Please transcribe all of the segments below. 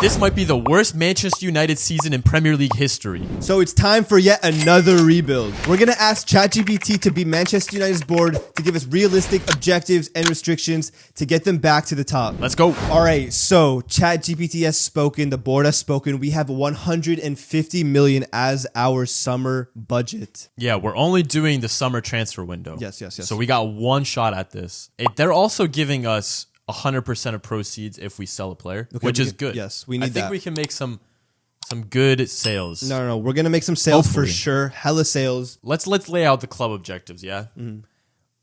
This might be the worst Manchester United season in Premier League history. So it's time for yet another rebuild. We're going to ask ChatGPT to be Manchester United's board to give us realistic objectives and restrictions to get them back to the top. Let's go. All right, so ChatGPT has spoken, the board has spoken. We have 150 million as our summer budget. Yeah, we're only doing the summer transfer window. Yes. So we got one shot at this. They're also giving us 100% of proceeds if we sell a player, which is good. Yes, we need that. I think we can make some good sales. No. We're going to make some sales Hopefully. for sure. Hella sales. Let's lay out the club objectives, yeah? Mm-hmm.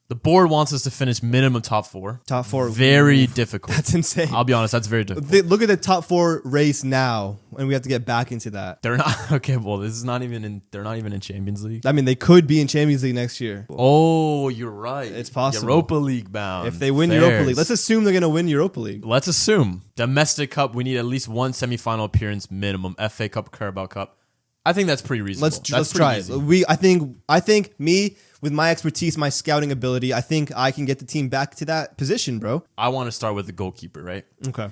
The board wants us to finish minimum top four. Top four. Very difficult. That's insane. I'll be honest, that's very difficult. Look at the top four race now, and we have to get back into that. They're not okay. Well, this is not even in. They're not even in Champions League. I mean, they could be in Champions League next year. Oh, you're right. It's possible. Europa League bound. If they win Europa League, let's assume they're going to win Europa League. Let's assume domestic cup. We need at least one semifinal appearance minimum. FA Cup, Carabao Cup. I think that's pretty reasonable. Let's try it. I think me. With my expertise, my scouting ability, I think I can get the team back to that position, bro. I want to start with the goalkeeper, right? Okay.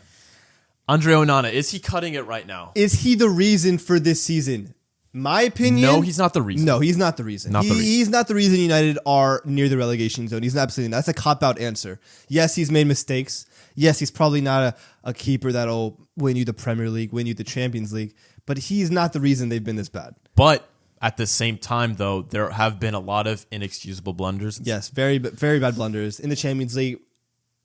Andre Onana, is he cutting it right now? Is he the reason for this season? My opinion... No, he's not the reason. No, he's not the reason. He's not the reason United are near the relegation zone. He's absolutely not. That's a cop-out answer. Yes, he's made mistakes. Yes, he's probably not a keeper that'll win you the Premier League, win you the Champions League. But he's not the reason they've been this bad. But... at the same time, though, there have been a lot of inexcusable blunders. Yes, very bad blunders. In the Champions League,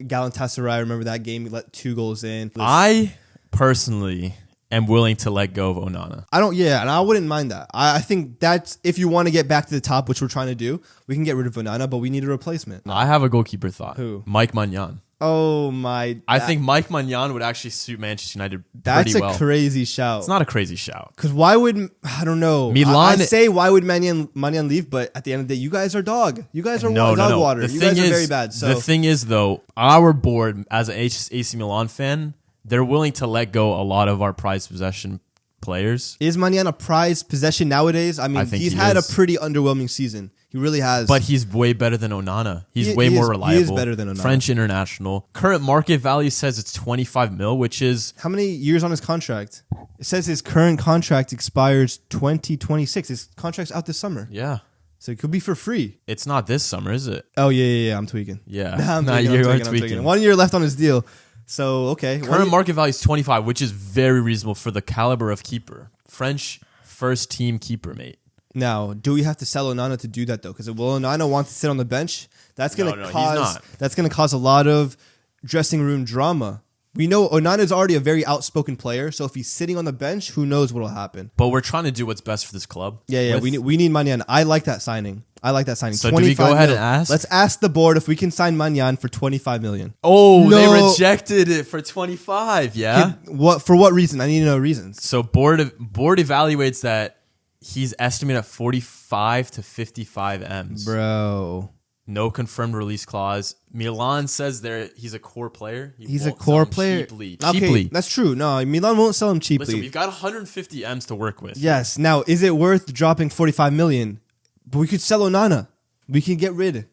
Galatasaray, remember that game? We let 2 goals in. I personally am willing to let go of Onana. And I wouldn't mind that. I think that's, if you want to get back to the top, which we're trying to do, we can get rid of Onana, but we need a replacement. I have a goalkeeper thought. Who? Mike Maignan. Oh my! I think Mike Maignan would actually suit Manchester United pretty well. That's a crazy shout. It's not a crazy shout. Because why would, I don't know. Milan. I say why would Maignan leave, but at the end of the day, you guys are dog. You guys are dog water. You guys are very bad. So. The thing is, though, our board, as an AC Milan fan, they're willing to let go a lot of our prized possession players. Is Maignan a prized possession nowadays? I mean, he's had a pretty underwhelming season. He really has. But he's way better than Onana. He's way more reliable. He is better than Onana. French international. Current market value says it's 25 mil, which is... How many years on his contract? It says his current contract expires 2026. His contract's out this summer. Yeah. So it could be for free. It's not this summer, is it? Oh, yeah. I'm tweaking. Yeah. I'm tweaking. 1 year left on his deal. So, okay. Current market value is 25, which is very reasonable for the caliber of keeper. French first team keeper, mate. Now, do we have to sell Onana to do that though? Because will Onana want to sit on the bench? That's going to cause a lot of dressing room drama. We know Onana is already a very outspoken player, so if he's sitting on the bench, who knows what will happen? But we're trying to do what's best for this club. Yeah. We need Maignan. I like that signing. So do we go ahead and ask? Let's ask the board if we can sign Maignan for 25 million. Oh, no. They rejected it for 25. Yeah. For what reason? I need to know reasons. So board evaluates that he's estimated at 45 to 55 M's. Bro. No confirmed release clause. Milan says he's a core player. He's a core player. Cheaply. Okay, that's true. No, Milan won't sell him cheaply. Listen, we've got 150 M's to work with. Yes. Now, is it worth dropping 45 million? But we could sell Onana. We could get rid.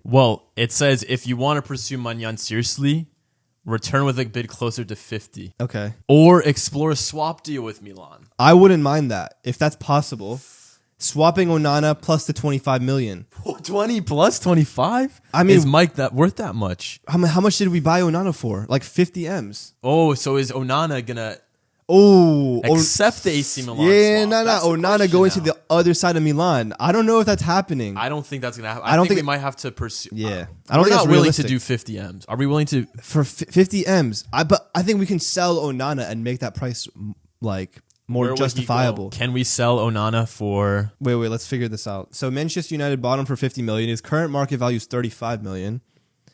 Well, it says if you want to pursue Maignan seriously, return with a bid closer to 50. Okay. Or explore a swap deal with Milan. I wouldn't mind that if that's possible. Swapping Onana plus the 25 million. 20 plus 25? I mean, is Mike worth that much? How much did we buy Onana for? Like 50 M's. Oh, so is Onana gonna accept the AC Milan swap? Onana going to the other side of Milan. I don't know if that's happening. I don't think that's gonna happen. I think we might have to pursue. Yeah, I don't think that's willing to do 50 M's. Are we willing to for 50 M's? But I think we can sell Onana and make that price like more justifiable. Can we sell Onana for? Wait. Let's figure this out. So Manchester United bought him for 50 million. His current market value is 35 million.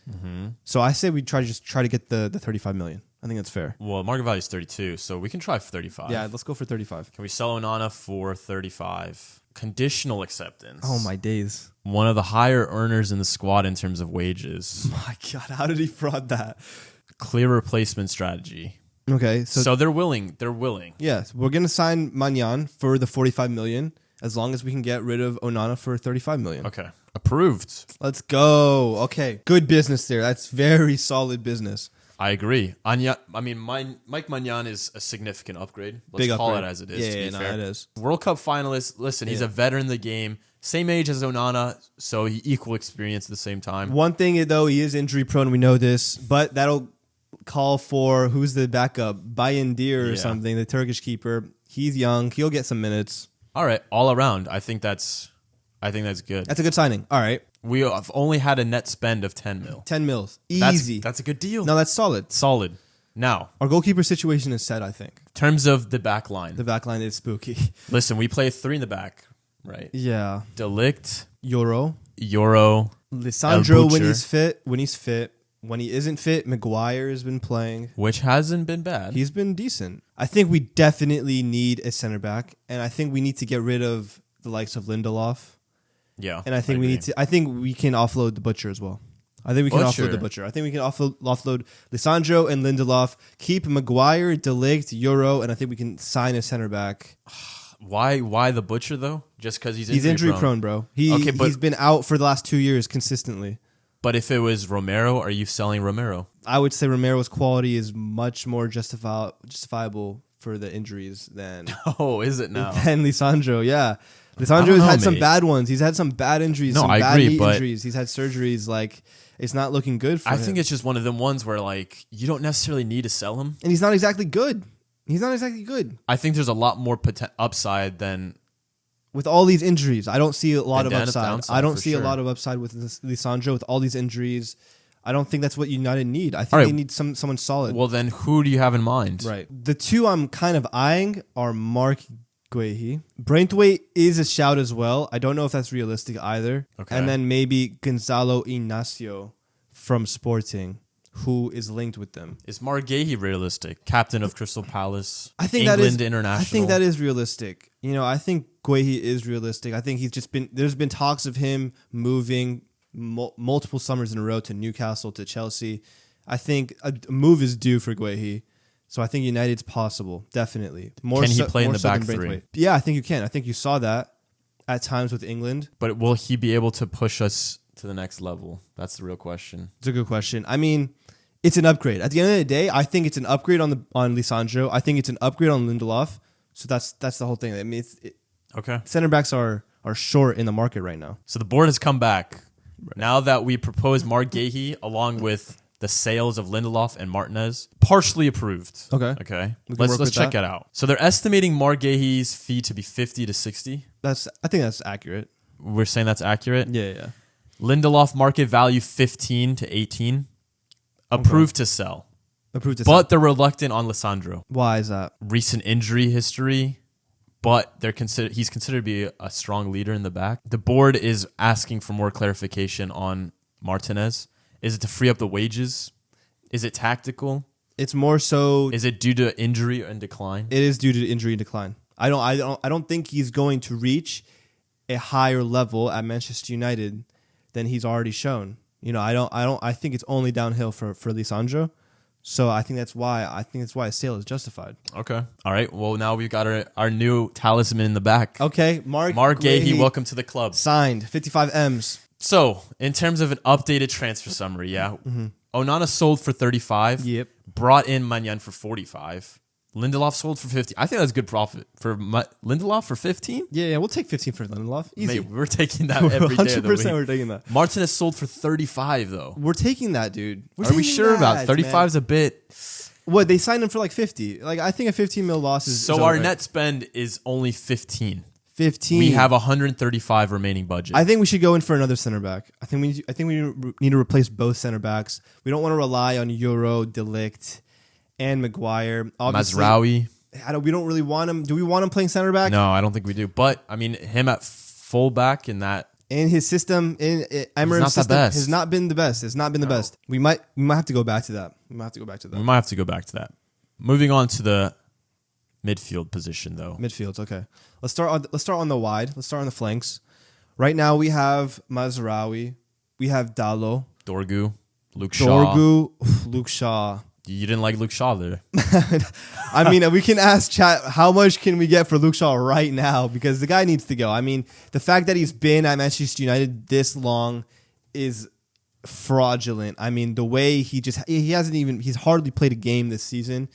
Mm-hmm. So I say we try to get the 35 million. I think that's fair. Well, market value is 32, so we can try for 35. Yeah, let's go for 35. Can we sell Onana for 35? Conditional acceptance. Oh, my days. One of the higher earners in the squad in terms of wages. My God, how did he fraud that? Clear replacement strategy. Okay. So they're willing. They're willing. Yes, we're going to sign Maignan for the 45 million as long as we can get rid of Onana for 35 million. Okay. Approved. Let's go. Okay. Good business there. That's very solid business. I agree. Mike Maignan is a significant upgrade. Let's Big call upgrade. it as it is. Yeah, it is. World Cup finalist. Listen, he's a veteran in the game. Same age as Onana, so he equal experience at the same time. One thing, though, he is injury prone. We know this, but that'll call for who's the backup? Bayendir or something, the Turkish keeper. He's young. He'll get some minutes. All right, all around. I think that's good. That's a good signing. All right. We have only had a net spend of 10 mil. 10 mils. Easy. That's a good deal. No, that's solid. Solid. Now, our goalkeeper situation is set, I think. In terms of the back line. The back line is spooky. Listen, we play 3 in the back, right? Yeah. De Ligt. Euro. El Lisandro Butcher. when he's fit. When he isn't fit, Maguire has been playing. Which hasn't been bad. He's been decent. I think we definitely need a center back, and I think we need to get rid of the likes of Lindelof. Yeah. And I think I think we can offload the Butcher as well. I think we can offload the Butcher. I think we can offload Lisandro and Lindelof, keep Maguire, De Ligt, Euro, and I think we can sign a center back. Why the Butcher, though? Just because he's injury prone, bro. He's been out for the last 2 years consistently. But if it was Romero, are you selling Romero? I would say Romero's quality is much more justifiable for the injuries than is it now? Than Lisandro, yeah. Lisandro has had some bad ones. He's had some bad injuries, some bad knee injuries. He's had surgeries. Like, it's not looking good for him. I think it's just one of them ones where, like, you don't necessarily need to sell him. And he's not exactly good. I think there's a lot more upside than... With all these injuries, I don't see a lot of upside. I don't see a lot of upside with Lisandro with all these injuries. I don't think that's what United need. I think they need someone solid. Well, then who do you have in mind? Right. The two I'm kind of eyeing are Mark Guehi. Braithwaite is a shout as well. I don't know if that's realistic either. Okay. And then maybe Gonzalo Ignacio from Sporting, who is linked with them. Is Mark Guehi realistic? Captain of Crystal Palace. I think England international. I think that is realistic. I think Guehi is realistic. I think there's been talks of him moving multiple summers in a row to Newcastle, to Chelsea. I think a move is due for Guehi. So I think United's possible, definitely. Can he play in the back three? Yeah, I think you can. I think you saw that at times with England. But will he be able to push us to the next level? That's the real question. It's a good question. I mean, it's an upgrade. At the end of the day, I think it's an upgrade on Lisandro. I think it's an upgrade on Lindelof. So that's the whole thing. I mean, okay. Center backs are short in the market right now. So the board has come back. Now that we propose Mark Guehi along with the sales of Lindelof and Martinez, partially approved. Okay. Let's check it out. So they're estimating Mark Guehi's fee to be 50 to 60. I think that's accurate. We're saying that's accurate? Yeah. Lindelof market value 15 to 18. Approved to sell. But they're reluctant on Lisandro. Why is that? Recent injury history, but he's considered to be a strong leader in the back. The board is asking for more clarification on Martinez. Is it to free up the wages? Is it tactical? It's more so. Is it due to injury and decline? It is due to injury and decline. I don't think he's going to reach a higher level at Manchester United than he's already shown. I think it's only downhill for Lisandro. So I think that's why a sale is justified. Okay. All right. Well, now we've got our new talisman in the back. Okay. Mark Guehi, welcome to the club. Signed. 55 M's. So, in terms of an updated transfer summary, Onana sold for 35. Yep. Brought in Maignan for 45. Lindelof sold for 50. I think that's good profit for Lindelof for 15. Yeah, we'll take 15 for Lindelof. Easy. Mate, we're taking that every day of the week. 100% we're taking that. Martinez sold for 35 though. We're taking that, dude. Are we sure about 35 is a bit? What, they signed him for like 50. Like, I think a 15 mil loss is so our net spend is only 15. 15. We have 135 remaining budget. I think we should go in for another center back. I think we need to replace both center backs. We don't want to rely on Euro, De Ligt, and Maguire. Obviously, Mazraoui. We don't really want him. Do we want him playing center back? No, I don't think we do. But I mean, him at fullback in that. In his system, Emery's system, has not been the best. It's not been the best. We might have to go back to that. We might have to go back to that. Moving on to the midfield position, though. Midfields, okay. Let's start on the wide. Let's start on the flanks. Right now we have Mazraoui. We have Dalot. Dorgu. Luke Shaw. Luke Shaw. You didn't like Luke Shaw there. I mean, we can ask chat, how much can we get for Luke Shaw right now? Because the guy needs to go. I mean, the fact that he's been at Manchester United this long is fraudulent. I mean, the way he's hardly played a game this season,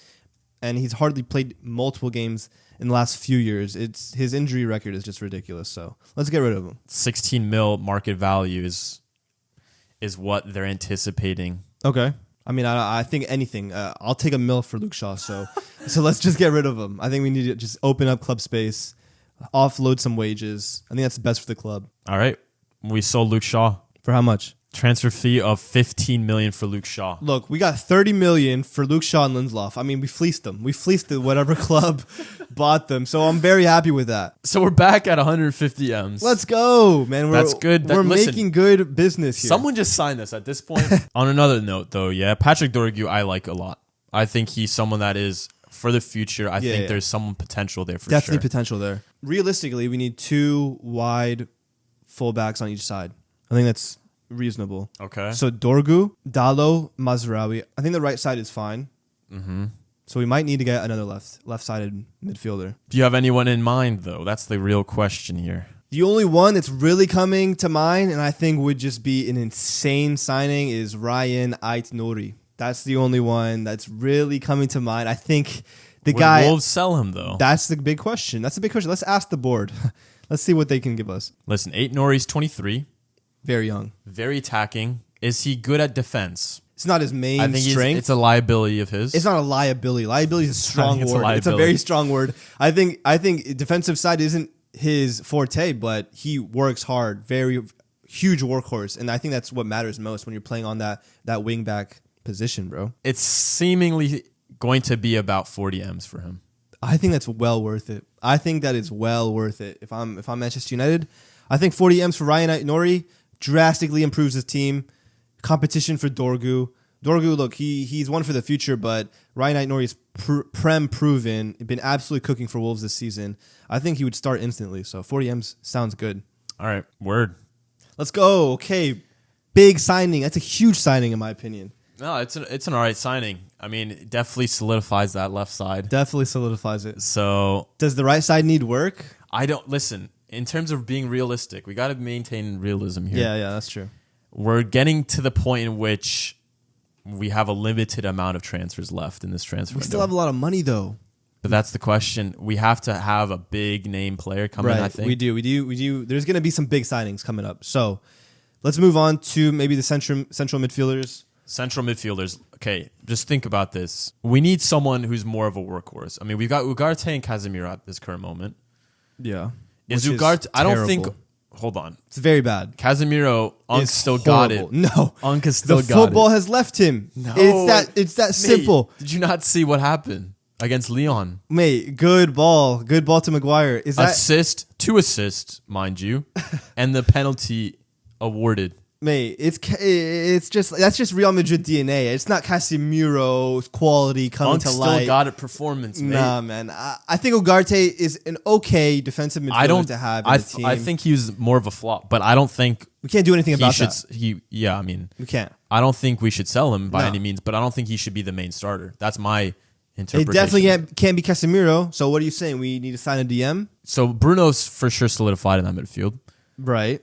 and he's hardly played multiple games in the last few years. His injury record is just ridiculous. So let's get rid of him. 16 mil market value is what they're anticipating. Okay. I mean, I think anything. I'll take $1 million for Luke Shaw. So let's just get rid of him. I think we need to just open up club space, offload some wages. I think that's the best for the club. All right. We sold Luke Shaw. For how much? Transfer fee of $15 million for Luke Shaw. Look, we got $30 million for Luke Shaw and Lindelof. I mean, we fleeced them. We fleeced whatever club bought them. So I'm very happy with that. So we're back at 150 M's. Let's go, man. That's good. We're making good business here. Someone just signed this at this point. On another note, though, Patrick Dorgu, I like a lot. I think he's someone that is for the future. I think there's some potential there for sure. Definitely potential there. Realistically, we need 2 wide fullbacks on each side. I think that's reasonable. Okay. So Dorgu, Dalo, Mazraoui. I think the right side is fine. Mm-hmm. So we might need to get another left-sided midfielder. Do you have anyone in mind, though? That's the real question here. The only one that's really coming to mind, and I think would just be an insane signing, is Ryan Ait-Nouri. That's the only one that's really coming to mind. I think Would Wolves sell him, though? That's the big question. Let's ask the board. Let's see what they can give us. Listen, Ait-Nouri's 23. Very young. Very attacking. Is he good at defense? It's not his main strength. It's a liability of his. It's not a liability. Liability is a strong word. It's a very strong word. I think defensive side isn't his forte, but he works hard. Very huge workhorse. And I think that's what matters most when you're playing on that wing back position, bro. It's seemingly going to be about 40 M's for him. I think that's well worth it. I think that is well worth it. If I'm Manchester United, I think 40 M's for Ryan Ait-Nouri drastically improves his team. Competition for Dorgu. Dorgu, look, he's one for the future, but Ryan Ait-Nouri is proven, been absolutely cooking for Wolves this season. I think he would start instantly. So 40 M's sounds good. All right, word. Let's go. Okay, big signing. That's a huge signing in my opinion. No, it's an all right signing. I mean, it definitely solidifies that left side. Definitely solidifies it. So does the right side need work? Listen. In terms of being realistic, we got to maintain realism here. Yeah, that's true. We're getting to the point in which we have a limited amount of transfers left in this transfer window. We still have a lot of money, though. But that's the question. We have to have a big name player come in, I think. We do. There's going to be some big signings coming up. So let's move on to maybe the central midfielders. Central midfielders. Okay, just think about this. We need someone who's more of a workhorse. I mean, we've got Ugarte and Casemiro at this current moment. Yeah. Is Ugarte? I don't think. Hold on. It's very bad. Casemiro, Unk still got it. No. Unk has still got it. The football has left him. No. It's that simple. Did you not see what happened against Lyon? Mate, good ball. Good ball to Maguire. Is that 2 assists, mind you, and the penalty awarded. Mate, it's just that's just Real Madrid DNA. It's not Casemiro's quality coming to light. Still got it performance, mate. Nah, man. I think Ugarte is an okay defensive midfielder to have in the team. I think he's more of a flop, but I don't think we can't do anything about that. I mean, we can't. I don't think we should sell him by any means, but I don't think he should be the main starter. That's my interpretation. It definitely can't be Casemiro. So what are you saying? We need to sign a DM? So Bruno's for sure solidified in that midfield, right?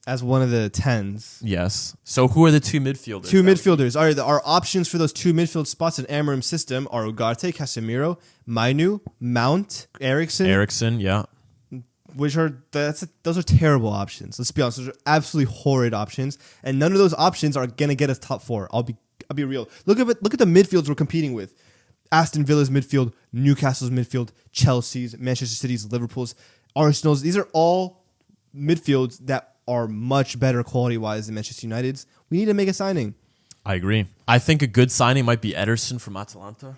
As one of the 10s. Yes. So who are the 2 midfielders? 2 midfielders. Our options for those 2 midfield spots in Amorim's system are Ugarte, Casemiro, Mainu, Mount, Eriksen, yeah. Those are terrible options. Let's be honest. Those are absolutely horrid options. And none of those options are going to get us top 4. I'll be real. Look at the midfields we're competing with. Aston Villa's midfield, Newcastle's midfield, Chelsea's, Manchester City's, Liverpool's, Arsenal's. These are all midfields that are much better quality-wise than Manchester United's. We need to make a signing. I agree. I think a good signing might be Ederson from Atalanta.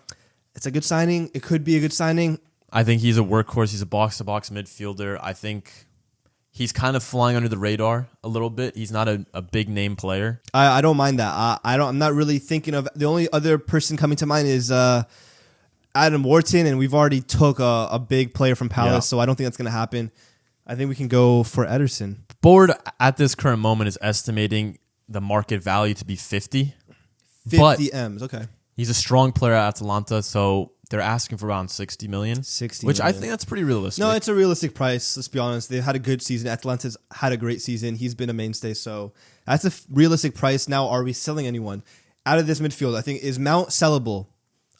It's a good signing. It could be a good signing. I think he's a workhorse. He's a box-to-box midfielder. I think he's kind of flying under the radar a little bit. He's not a big-name player. I don't mind that. I'm not really thinking of... The only other person coming to mind is Adam Wharton, and we've already took a big player from Palace, so I don't think that's going to happen. I think we can go for Ederson. Board at this current moment is estimating the market value to be 50. 50 M's, okay. He's a strong player at Atalanta, so They're asking for around 60 million. 60 which million. I think that's pretty realistic. No, it's a realistic price. Let's be honest. They've had a good season. Atlanta's had a great season. He's been a mainstay. So that's a realistic price. Now, are we selling anyone out of this midfield? I think, is Mount sellable?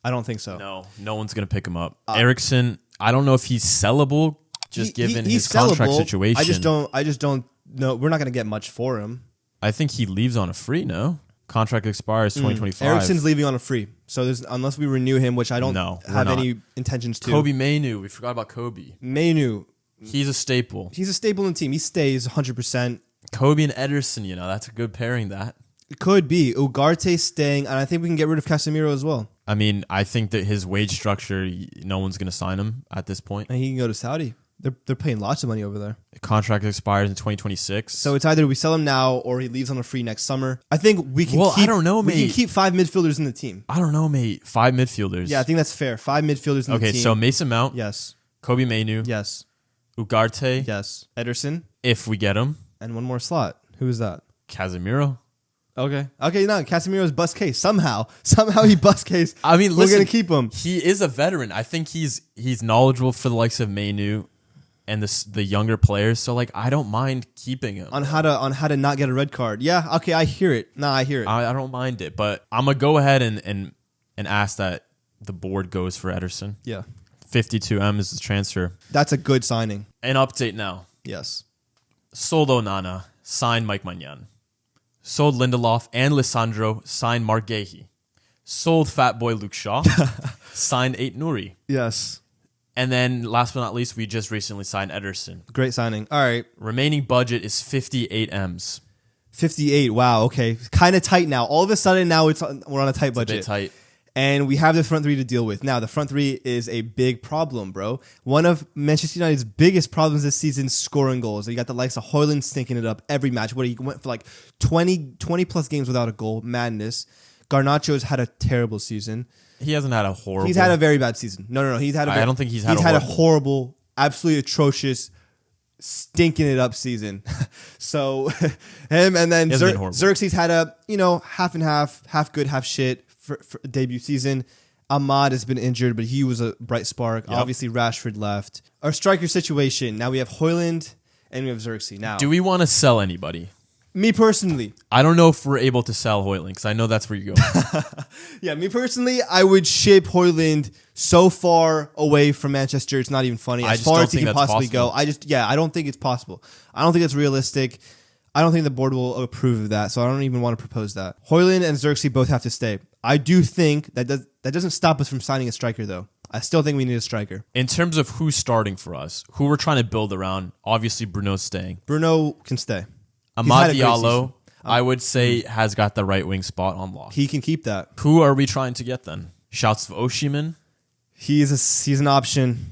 I don't think so. No one's going to pick him up. Eriksson, I don't know if he's sellable, just given his contract situation. I just don't know. We're not going to get much for him. I think he leaves on a free, no? Contract expires 2025. Eriksson's leaving on a free. So unless we renew him, which I don't have any intentions to. Kobe Mainu. We forgot about Kobe. Mainu. He's a staple. He's a staple in the team. He stays 100%. Kobe and Ederson, that's a good pairing, that. It could be. Ugarte staying, and I think we can get rid of Casemiro as well. I mean, I think that his wage structure, no one's going to sign him at this point. And he can go to Saudi. They're paying lots of money over there. Contract expires in 2026. So it's either we sell him now or he leaves on a free next summer. I think we can I don't know, mate. We can keep 5 midfielders in the team. I don't know, mate. 5 midfielders. Yeah, I think that's fair. 5 midfielders in the team. Okay, so Mason Mount. Yes. Kobe Mainu. Yes. Ugarte. Yes. Ederson. If we get him. And one more slot. Who is that? Casemiro. Okay, no, Casemiro's bust case. Somehow he bust case. I mean, we're going to keep him. He is a veteran. I think he's knowledgeable for the likes of Mainu and the younger players. So, I don't mind keeping him. On how to not get a red card. Yeah, okay, I hear it. No, I hear it. I don't mind it. But I'm going to go ahead and ask that the board goes for Ederson. Yeah. 52M is the transfer. That's a good signing. An update now. Yes. Sold Onana, signed Mike Maignan. Sold Lindelof and Lissandro, signed Mark Gahey. Sold Fat Boy Luke Shaw, signed Ait Nouri. Yes. And then, last but not least, we just recently signed Ederson. Great signing. All right. Remaining budget is 58 M's. 58. Wow. Okay. Kind of tight now. All of a sudden, now we're on a tight budget. A bit tight. And we have the front three to deal with. Now, the front three is a big problem, bro. One of Manchester United's biggest problems this season, scoring goals. You got the likes of Højlund stinking it up every match. He went for 20 plus games without a goal. Madness. Garnacho's had a terrible season. He hasn't had a horrible. He's had a very bad season. No. I don't think he's had a horrible, absolutely atrocious, stinking it up season. So him and then Xerxes had a half and half good, half shit. For debut season. Ahmad has been injured, but he was a bright spark. Yep. Obviously, Rashford left. Our striker situation. Now we have Højlund and we have Xerxes. Now, do we want to sell anybody? Me personally. I don't know if we're able to sell Højlund because I know that's where you go. Yeah, me personally, I would ship Højlund so far away from Manchester. It's not even funny. As far as he can possibly go. I don't think it's possible. I don't think it's realistic. I don't think the board will approve of that, so I don't even want to propose that. Højlund and Xerxes both have to stay. I do think that doesn't stop us from signing a striker, though. I still think we need a striker. In terms of who's starting for us, who we're trying to build around, obviously Bruno's staying. Bruno can stay. Amad Diallo, I would say, has got the right wing spot on lock. He can keep that. Who are we trying to get then? Shouts of Osimhen. He's an option.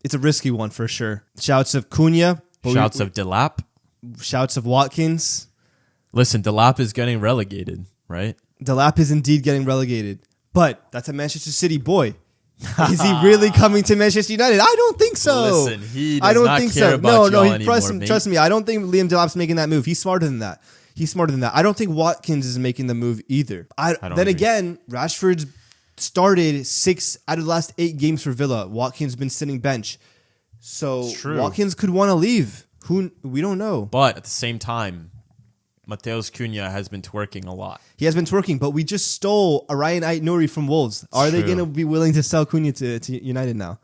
It's a risky one for sure. Shouts of Cunha. Shouts of Delap. Shouts of Watkins. Listen, Delap is getting relegated, right? Delap is indeed getting relegated. But that's a Manchester City boy. Is he really coming to Manchester United? I don't think so. Listen, he does not care about y'all anymore, trust me. I don't think Liam Delap's making that move. He's smarter than that. I don't think Watkins is making the move either. Then again, Rashford's started 6 out of the last 8 games for Villa. Watkins been sitting bench. So Watkins could want to leave. We don't know. But at the same time, Mateus Cunha has been twerking a lot. He has been twerking, but we just stole Arayan Ait Nouri from Wolves. Are they going to be willing to sell Cunha to United now?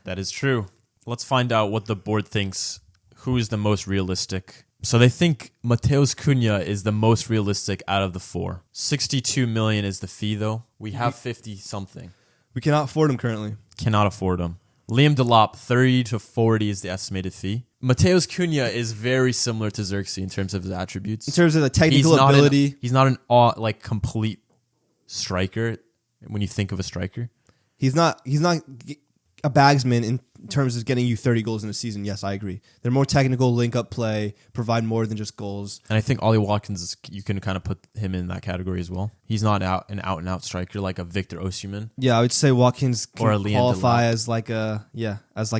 That is true. Let's find out what the board thinks. Who is the most realistic? So they think Mateus Cunha is the most realistic out of the 4. 62 million is the fee, though. We have 50 something. We cannot afford him currently. Cannot afford him. Liam Delap, 30 to 40 is the estimated fee. Mateus Cunha is very similar to Xerxes in terms of his attributes. In terms of the technical ability. He's not an complete striker when you think of a striker. He's not a bagsman in terms of getting you 30 goals in a season. Yes, I agree. They're more technical, link-up play, provide more than just goals. And I think Ollie Watkins, you can kind of put him in that category as well. He's not an out-and-out striker like a Victor Osimhen. Yeah, I would say Watkins can qualify as like an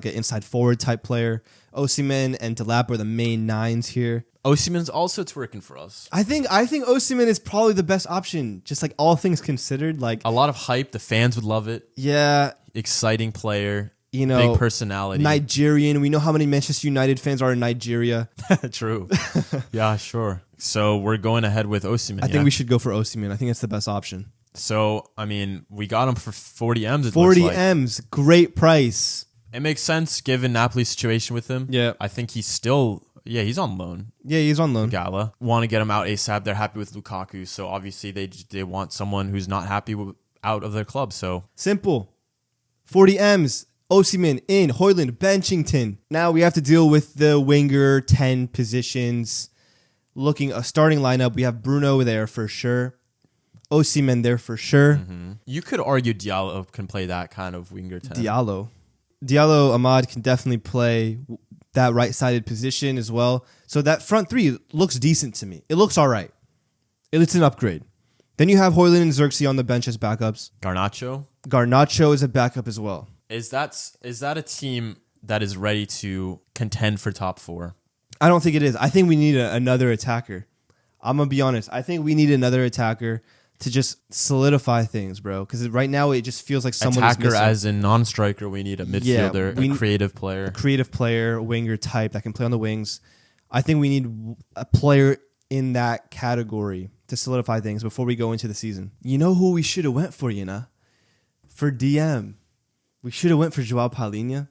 inside forward type player. Osimhen and Delap are the main 9s here. Osimhen's also twerking for us. I think Osimhen is probably the best option, just like all things considered. Like a lot of hype. The fans would love it. Yeah. exciting player. Big personality. Nigerian. We know how many Manchester United fans are in Nigeria. True. Yeah, sure. So we're going ahead with Osimhen. I think we should go for Osimhen. I think it's the best option. So, I mean, we got him for 40 M's. 40 M's. Great price. It makes sense given Napoli's situation with him. Yeah. I think he's still... Yeah, he's on loan. Yeah, he's on loan. Gala. Want to get him out ASAP. They're happy with Lukaku. So, obviously, they want someone who's not happy out of their club. So simple. 40 M's. Osimhen in, Højlund, Benchington. Now we have to deal with the winger 10 positions. Looking a starting lineup, we have Bruno there for sure. Osimhen there for sure. Mm-hmm. You could argue Diallo can play that kind of winger 10. Diallo Ahmad can definitely play that right-sided position as well. So that front three looks decent to me. It looks all right. It's an upgrade. Then you have Højlund and Xerxes on the bench as backups. Garnacho is a backup as well. Is that a team that is ready to contend for top 4? I don't think it is. I think we need another attacker. I'm going to be honest. I think we need another attacker to just solidify things, bro. Because right now it just feels like someone is missing. As in non-striker, we need a midfielder, a creative player. A creative player, winger type that can play on the wings. I think we need a player in that category to solidify things before we go into the season. You know who we should have went for, For DM. We should have went for Joao Palhinha.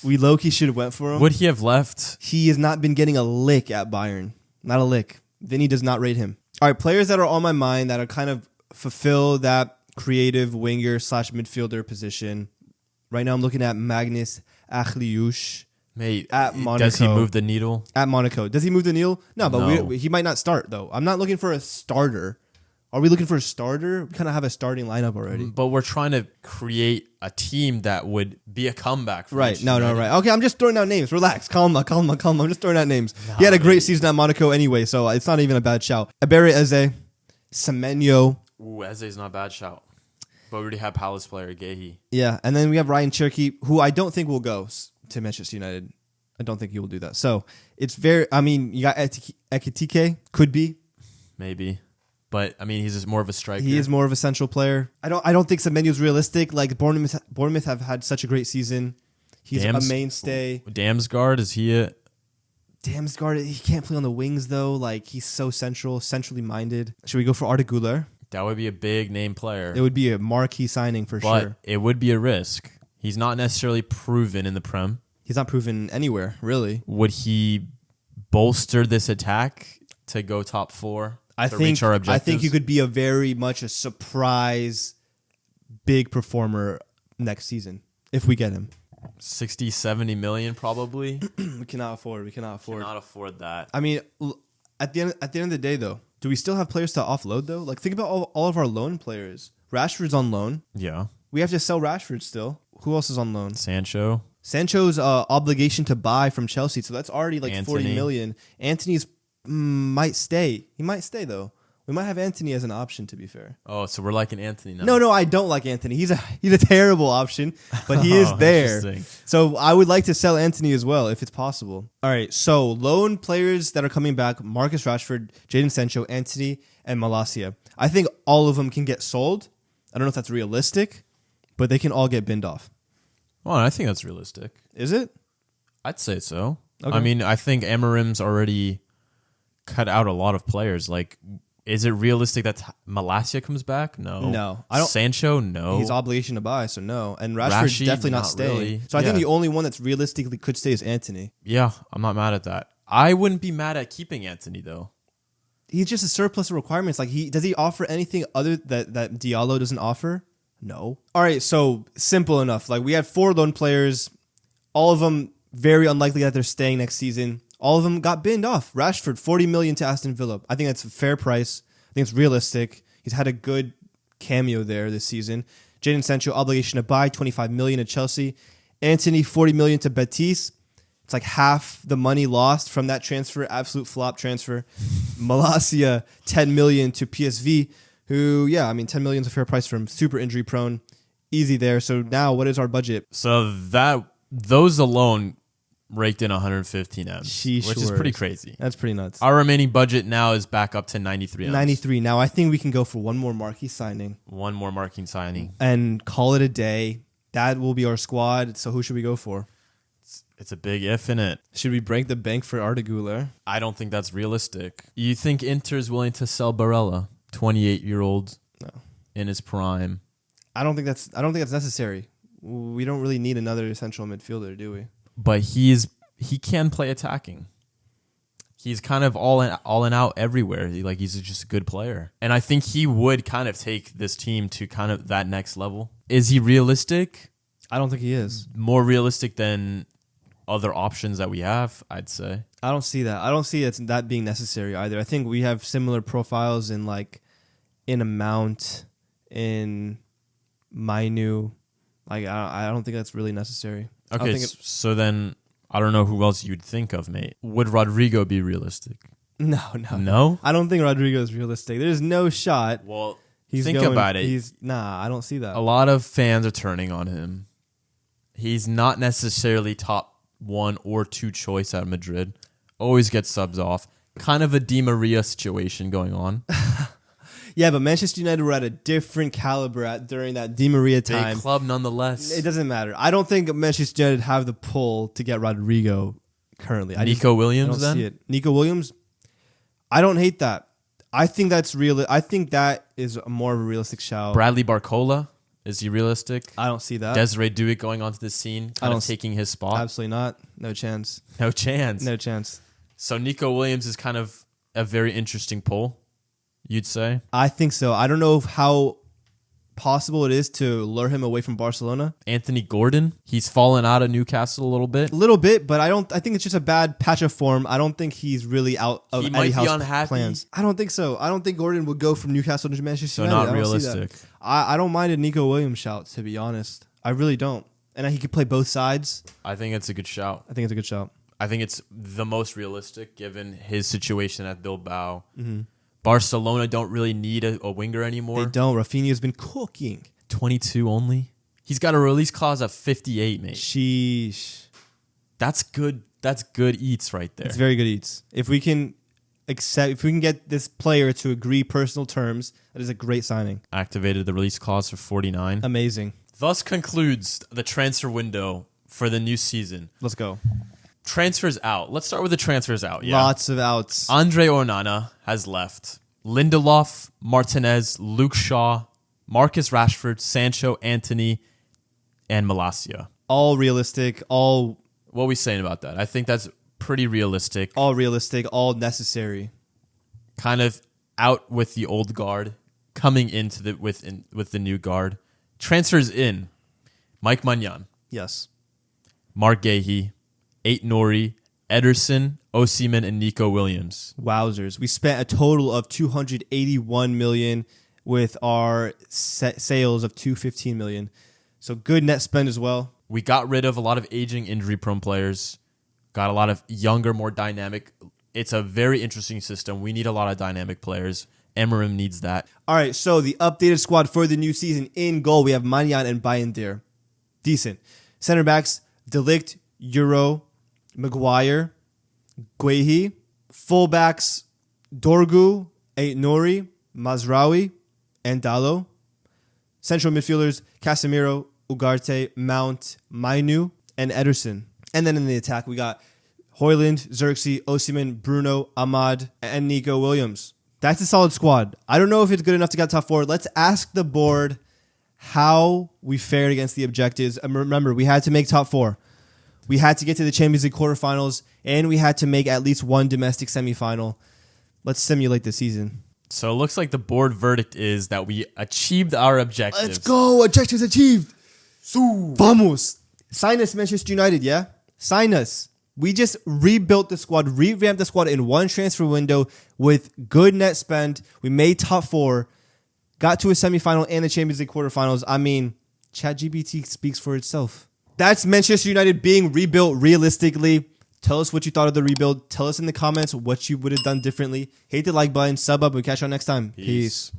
We low-key should have went for him. Would he have left? He has not been getting a lick at Bayern. Not a lick. Vinny does not rate him. All right, players that are on my mind that are kind of fulfill that creative winger/midfielder position. Right now I'm looking at Magnus Achliush. Mate, at Monaco. Does he move the needle? At Monaco. Does he move the needle? No, but he might not start, though. I'm not looking for a starter. Are we looking for a starter? We kind of have a starting lineup already. But we're trying to create a team that would be a comeback. Right. Right. Okay, I'm just throwing out names. Relax. Calm. I'm just throwing out names. He had a great season at Monaco anyway, so it's not even a bad shout. Ebere Eze, Semenyo. Ooh, Eze's not a bad shout. But we already have Palace player, Gehi. Yeah, and then we have Ryan Cherky, who I don't think will go to Manchester United. I don't think he will do that. So it's very, you got Ekitike, could be. Maybe. But, he's just more of a striker. He is more of a central player. I don't think Semenyo's realistic. Like, Bournemouth have had such a great season. He's a mainstay. Damsgaard, is he a... Damsgaard, he can't play on the wings, though. Like, he's so centrally minded. Should we go for Arda Güler? That would be a big name player. It would be a marquee signing for sure. But it would be a risk. He's not necessarily proven in the Prem. He's not proven anywhere, really. Would he bolster this attack to go top 4? I think he could be a very much a surprise big performer next season if we get him. 60, 70 million probably. We cannot afford that. At the end of the day though, do we still have players to offload though? Like think about all of our loan players. Rashford's on loan. Yeah. We have to sell Rashford still. Who else is on loan? Sancho's obligation to buy from Chelsea, so that's already like Anthony. 40 million. Anthony's might stay. He might stay though. We might have Anthony as an option, to be fair. Oh, so we're liking Anthony now. No, I don't like Anthony. He's a terrible option, but he is there. So I would like to sell Anthony as well, if it's possible. All right, so loan players that are coming back, Marcus Rashford, Jadon Sancho, Anthony, and Malacia. I think all of them can get sold. I don't know if that's realistic, but they can all get binned off. Well, I think that's realistic. Is it? I'd say so. Okay. I think Amarim's already cut out a lot of players. Like, is it realistic that Malacia comes back? No. I don't. Sancho, no. He's obligation to buy, so no. And Rashford's definitely not staying. Really. So I think the only one that's realistically could stay is Anthony. Yeah, I'm not mad at that. I wouldn't be mad at keeping Anthony, though. He's just a surplus of requirements. Like, does he offer anything other that Diallo doesn't offer? No. All right, so simple enough. Like, we had 4 loan players. All of them very unlikely that they're staying next season. All of them got binned off. Rashford, 40 million to Aston Villa. I think that's a fair price. I think it's realistic. He's had a good cameo there this season. Jadon Sancho, obligation to buy, 25 million to Chelsea. Anthony, 40 million to Betis. It's like half the money lost from that transfer. Absolute flop transfer. Malacia, 10 million to PSV, who, 10 million is a fair price for him. Super injury prone. Easy there. So now what is our budget? So those alone raked in 115 M's, which is pretty crazy. That's pretty nuts. Our remaining budget now is back up to 93 M's. 93. Now I think we can go for one more marquee signing. And call it a day. That will be our squad. So who should we go for? It's a big if in it. Should we break the bank for Arda Güler? I don't think that's realistic. You think Inter's willing to sell Barella, 28-year-old, in his prime? I don't think that's necessary. We don't really need another central midfielder, do we? But he can play attacking. He's kind of all in out everywhere. He's just a good player. And I think he would kind of take this team to kind of that next level. Is he realistic? I don't think he is. More realistic than other options that we have, I'd say. I don't see that. I don't see that being necessary either. I think we have similar profiles in amount, in Mainu. I don't think that's really necessary. Okay, so then I don't know who else you'd think of, mate. Would Rodrigo be realistic? No. I don't think Rodrigo is realistic. There's no shot. Well, think about it. I don't see that. A lot of fans are turning on him. He's not necessarily top 1 or 2 choice at Madrid. Always gets subs off. Kind of a Di Maria situation going on. Yeah, but Manchester United were at a different caliber during that Di Maria time. Big club nonetheless. It doesn't matter. I don't think Manchester United have the pull to get Rodrigo currently. Nico Williams, then? See it. Nico Williams? I don't hate that. I think that's real. I think that is more of a realistic shout. Bradley Barcola? Is he realistic? I don't see that. Desiree Douic going onto the scene, kind of taking his spot? Absolutely not. No chance. No chance. No chance. So Nico Williams is kind of a very interesting pull, you'd say? I think so. I don't know how possible it is to lure him away from Barcelona. Anthony Gordon, he's fallen out of Newcastle a little bit. But I think it's just a bad patch of form. I don't think he's really out of Eddie Howe's plans. I don't think so. I don't think Gordon would go from Newcastle to Manchester United. So not realistic. I don't mind a Nico Williams shout, to be honest. I really don't. And he could play both sides. I think it's a good shout. I think it's the most realistic given his situation at Bilbao. Mm-hmm. Barcelona don't really need a winger anymore. They don't. Rafinha's been cooking. 22 only. He's got a release clause of 58, mate. Sheesh. That's good. That's good eats right there. It's very good eats. If we can get this player to agree personal terms, that is a great signing. Activated the release clause for 49. Amazing. Thus concludes the transfer window for the new season. Let's go. Transfers out. Let's start with the transfers out. Yeah. Lots of outs. Andre Onana has left. Lindelof, Martinez, Luke Shaw, Marcus Rashford, Sancho, Antony, and Malacia. All realistic. All. What are we saying about that? I think that's pretty realistic. All realistic. All necessary. Kind of out with the old guard, coming into with the new guard. Transfers in. Mike Maignan. Yes. Mark Gahey. Aït-Nouri, Ederson, Osimhen, and Nico Williams. Wowzers. We spent a total of $281 million with our sales of $215 million. So good net spend as well. We got rid of a lot of aging, injury-prone players. Got a lot of younger, more dynamic. It's a very interesting system. We need a lot of dynamic players. Emerim needs that. All right, so the updated squad for the new season. In goal, we have Maignan and Bayindir. Decent. Center backs, De Ligt, Euro, Maguire, Guehi, fullbacks, Dorgu, Aït-Nouri, Mazraoui, and Dalot. Central midfielders, Casemiro, Ugarte, Mount, Mainu, and Ederson. And then in the attack, we got Højlund, Xerxes, Osimhen, Bruno, Ahmad, and Nico Williams. That's a solid squad. I don't know if it's good enough to get top 4. Let's ask the board how we fared against the objectives. And remember, we had to make top 4. We had to get to the Champions League quarterfinals, and we had to make at least one domestic semifinal. Let's simulate the season. So it looks like the board verdict is that we achieved our objectives. Let's go. Objectives achieved. So, vamos. Sign us, Manchester United, yeah? Sign us. We just rebuilt the squad, revamped the squad in one transfer window with good net spend. We made top 4, got to a semifinal and the Champions League quarterfinals. I mean, ChatGPT speaks for itself. That's Manchester United being rebuilt realistically. Tell us what you thought of the rebuild. Tell us in the comments what you would have done differently. Hit the like button, sub up, and we'll catch you all next time. Peace.